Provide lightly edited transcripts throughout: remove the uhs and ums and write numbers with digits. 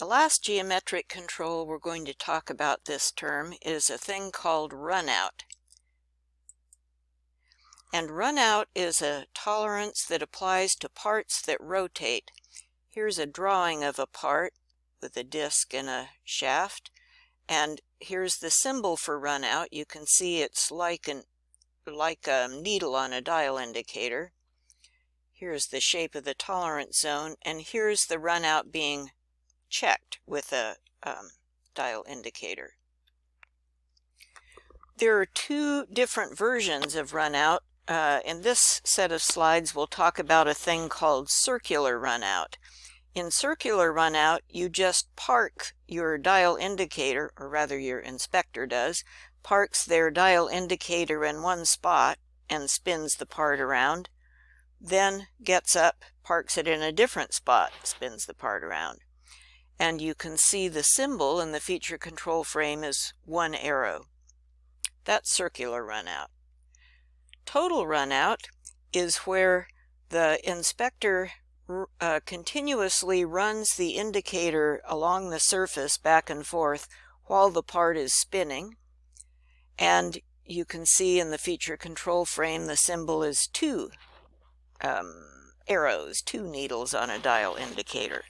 The last geometric control we're going to talk about this term is a thing called runout. And runout is a tolerance that applies to parts that rotate. Here's a drawing of a part with a disc and a shaft. And here's the symbol for runout. You can see it's like a needle on a dial indicator. Here's the shape of the tolerance zone, and here's the runout being checked with a dial indicator. There are two different versions of runout. In this set of slides, we'll talk about a thing called circular runout. In circular runout, you just park your dial indicator, or rather your inspector does, parks their dial indicator in one spot and spins the part around, then gets up, parks it in a different spot, spins the part around. And you can see the symbol in the feature control frame is one arrow. That's circular runout. Total runout is where the inspector continuously runs the indicator along the surface back and forth while the part is spinning. And you can see in the feature control frame the symbol is two arrows, two needles on a dial indicator.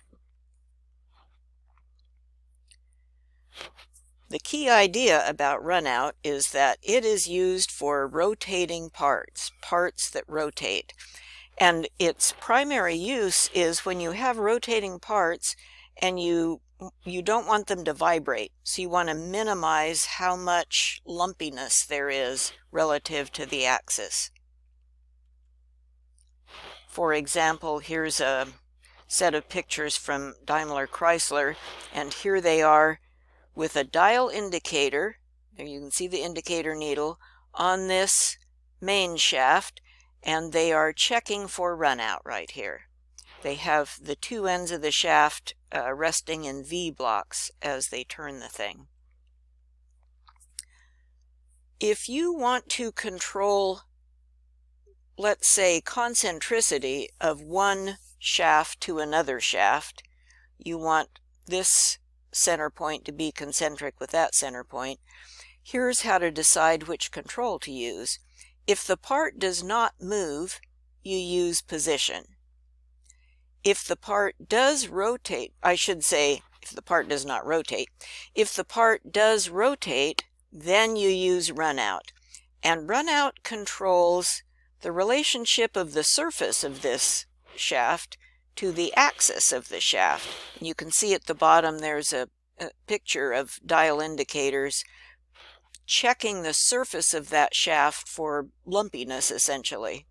The key idea about runout is that it is used for rotating parts that rotate. And its primary use is when you have rotating parts and you don't want them to vibrate. So you want to minimize how much lumpiness there is relative to the axis. For example, here's a set of pictures from Daimler Chrysler, and here they are with a dial indicator. There you can see the indicator needle on this main shaft, and they are checking for runout right here. They have the two ends of the shaft resting in V blocks as they turn the thing. If you want to control, let's say, concentricity of one shaft to another shaft, you want this center point to be concentric with that center point. Here's how to decide which control to use. If the part does not move, you use position. If the part does rotate, I should say, if the part does not rotate. If the part does rotate, then you use runout. And runout controls the relationship of the surface of this shaft to the axis of the shaft. You can see at the bottom there's a picture of dial indicators checking the surface of that shaft for lumpiness, essentially.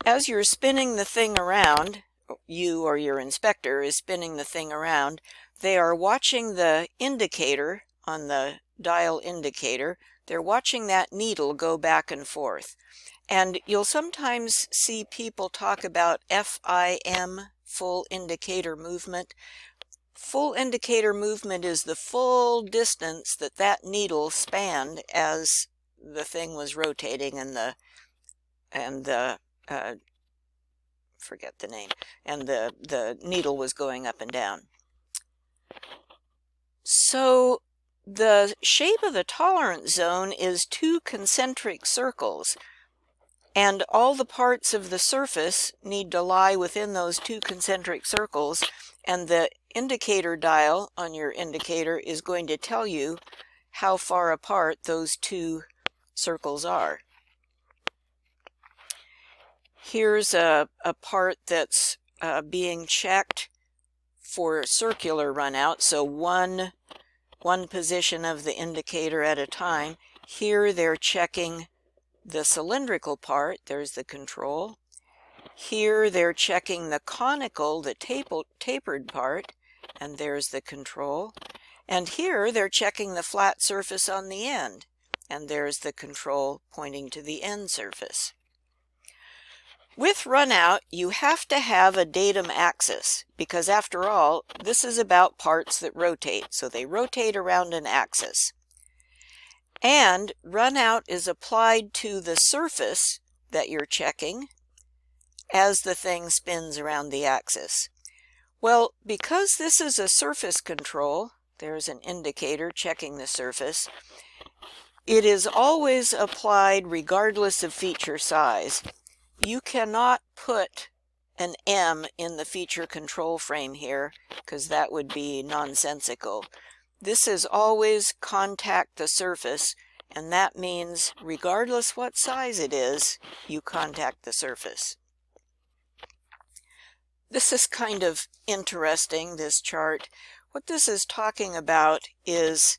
As you're spinning the thing around, you or your inspector is spinning the thing around, they are watching the indicator on the dial indicator. They're watching that needle go back and forth. And you'll sometimes see people talk about FIM, full indicator movement. Full indicator movement is the full distance that that needle spanned as the thing was rotating and the forget the name, and the needle was going up and down. So the shape of the tolerance zone is two concentric circles, and all the parts of the surface need to lie within those two concentric circles, and the indicator dial on your indicator is going to tell you how far apart those two circles are. Here's a part that's being checked for circular runout, so one position of the indicator at a time. Here they're checking the cylindrical part, there's the control. Here they're checking the conical, the tapered part, and there's the control. And here they're checking the flat surface on the end, and there's the control pointing to the end surface. With runout, you have to have a datum axis, because after all, this is about parts that rotate, so they rotate around an axis. And runout is applied to the surface that you're checking as the thing spins around the axis. Well, because this is a surface control, there's an indicator checking the surface, it is always applied regardless of feature size. You cannot put an M in the feature control frame here because that would be nonsensical. This is always contact the surface, and that means regardless what size it is, you contact the surface. This is kind of interesting, this chart. What this is talking about is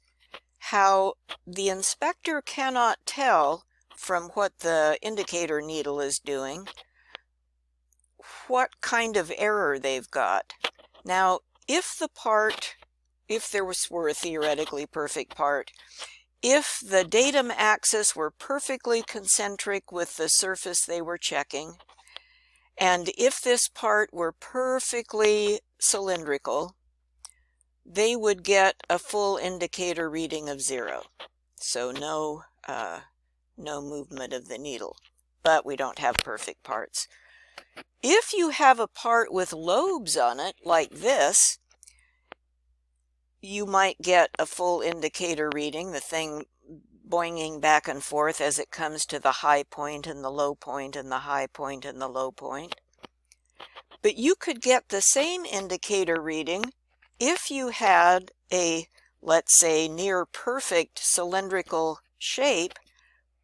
how the inspector cannot tell from what the indicator needle is doing what kind of error they've got. Now, if there were a theoretically perfect part, if the datum axis were perfectly concentric with the surface they were checking, and if this part were perfectly cylindrical, they would get a full indicator reading of 0. So no movement of the needle. But we don't have perfect parts. If you have a part with lobes on it, like this, you might get a full indicator reading, the thing boinging back and forth as it comes to the high point and the low point and the high point and the low point. But you could get the same indicator reading if you had a, let's say, near perfect cylindrical shape,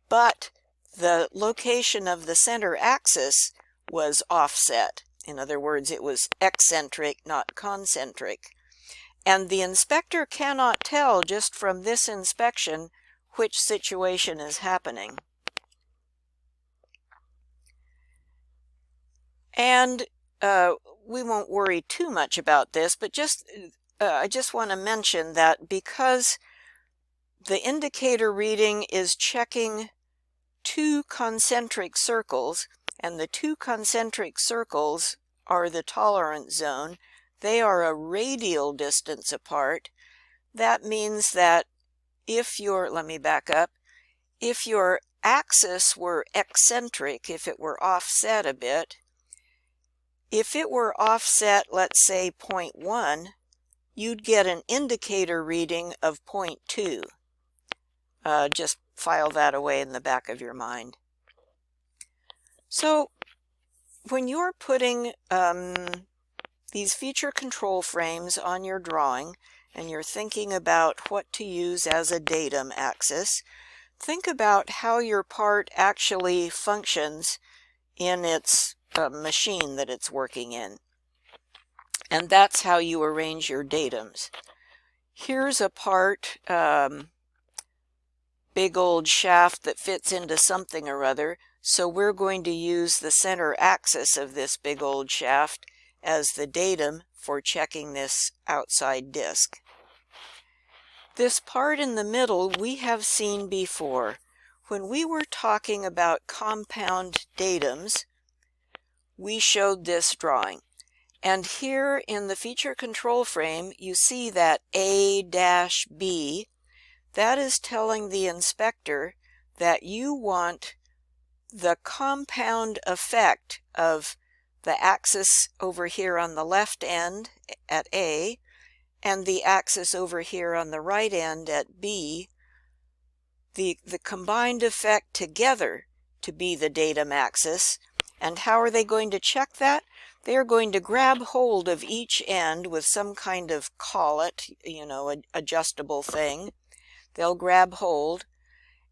but the location of the center axis was offset. In other words, it was eccentric, not concentric. And the inspector cannot tell just from this inspection which situation is happening. And we won't worry too much about this, but I just want to mention that because the indicator reading is checking 2 concentric circles, and the 2 concentric circles are the tolerance zone, they are a radial distance apart. That means that let me back up, if your axis were eccentric, if it were offset a bit, if it were offset, let's say 0.1, you'd get an indicator reading of 0.2. Just file that away in the back of your mind. So when you're putting these feature control frames on your drawing and you're thinking about what to use as a datum axis, think about how your part actually functions in its machine that it's working in. And that's how you arrange your datums. Here's a part, big old shaft that fits into something or other, so we're going to use the center axis of this big old shaft as the datum for checking this outside disk. This part in the middle we have seen before. When we were talking about compound datums, we showed this drawing. And here in the feature control frame, you see that A-B. That is telling the inspector that you want the compound effect of the axis over here on the left end at A and the axis over here on the right end at B, the combined effect together to be the datum axis. And how are they going to check that? They are going to grab hold of each end with some kind of collet, adjustable thing. They'll grab hold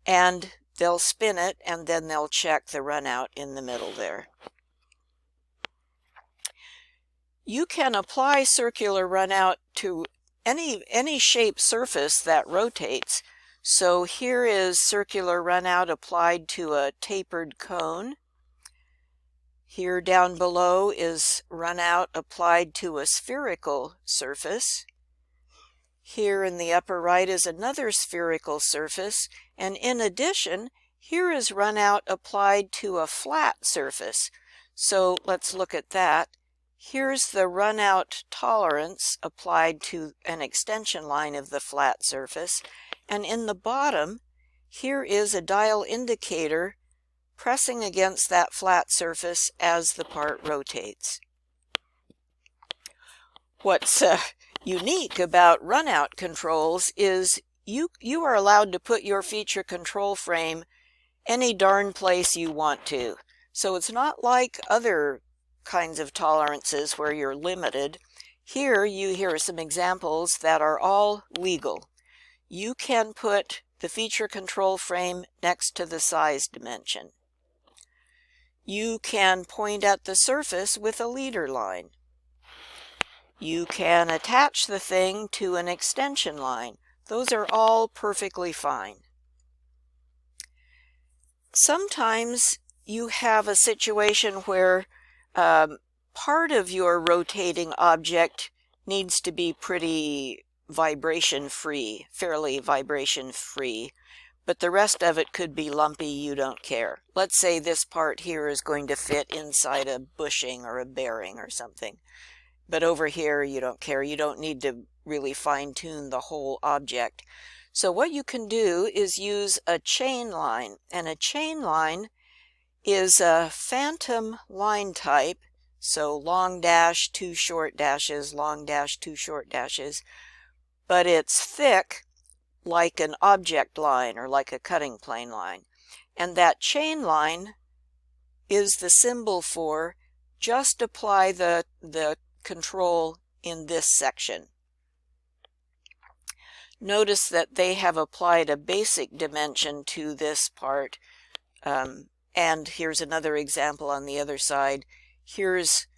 and they'll spin it, and then they'll check the runout in the middle there. You can apply circular runout to any shaped surface that rotates. So here is circular runout applied to a tapered cone. Here down below is runout applied to a spherical surface. Here in the upper right is another spherical surface, and in addition, here is runout applied to a flat surface. So let's look at that. Here's the runout tolerance applied to an extension line of the flat surface, and in the bottom, here is a dial indicator pressing against that flat surface as the part rotates. What's unique about runout controls is you are allowed to put your feature control frame any darn place you want to. So it's not like other kinds of tolerances where you're limited. Here you hear some examples that are all legal. You can put the feature control frame next to the size dimension. You can point at the surface with a leader line. You can attach the thing to an extension line. Those are all perfectly fine. Sometimes you have a situation where part of your rotating object needs to be pretty vibration-free, fairly vibration-free, but the rest of it could be lumpy, you don't care. Let's say this part here is going to fit inside a bushing or a bearing or something. But over here, you don't care. You don't need to really fine-tune the whole object. So what you can do is use a chain line. And a chain line is a phantom line type. So long dash, two short dashes, long dash, two short dashes. But it's thick like an object line or like a cutting plane line. And that chain line is the symbol for just apply the control in this section. Notice that they have applied a basic dimension to this part, and here's another example on the other side. Here's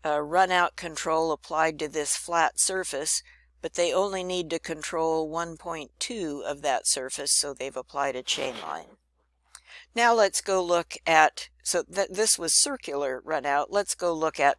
a runout control applied to this flat surface, but they only need to control 1.2 of that surface, so they've applied a chain line. Now let's go look at, so this was circular runout. Let's go look at